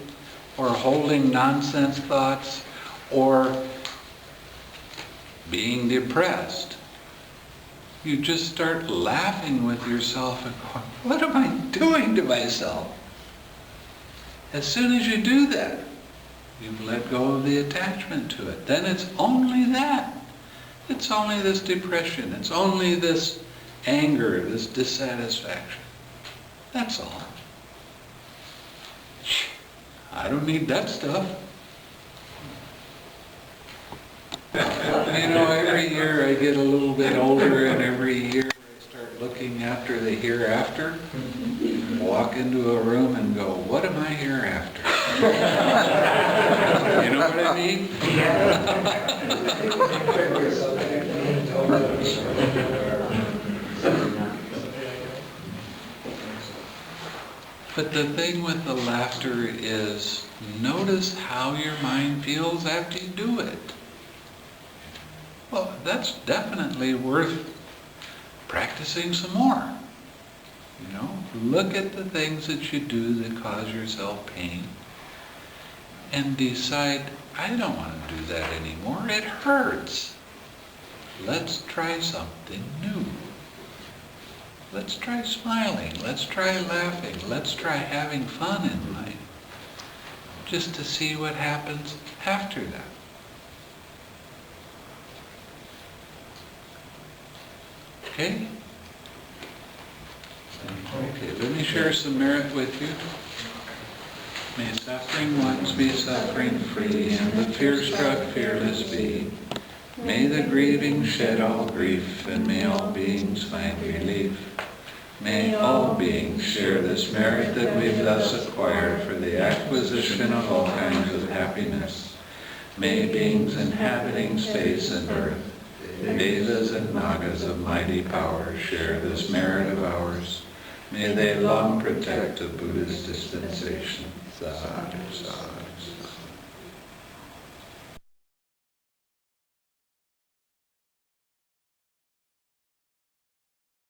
or holding nonsense thoughts or being depressed, you just start laughing with yourself and going, what am I doing to myself? As soon as you do that, you've let go of the attachment to it. Then it's only that. It's only this depression. It's only this anger, this dissatisfaction. That's all. I don't need that stuff. You know, every year I get a little bit older, and every year I start looking after the hereafter. Walk into a room and go, what am I here after? You know what I mean? But the thing with the laughter is, notice how your mind feels after you do it. Well, that's definitely worth practicing some more. You know, look at the things that you do that cause yourself pain and decide, I don't want to do that anymore. It hurts. Let's try something new. Let's try smiling. Let's try laughing. Let's try having fun in life. Just to see what happens after that. Okay? Okay, let me share some merit with you. May suffering ones be suffering free, and the fear-struck fearless be. May the grieving shed all grief, and may all beings find relief. May all beings share this merit that we've thus acquired for the acquisition of all kinds of happiness. May beings inhabiting space and earth, Devas and Nagas of mighty power, share this merit of ours. May they long protect the Buddha's dispensation. Sadhu, sadhu, sadhu.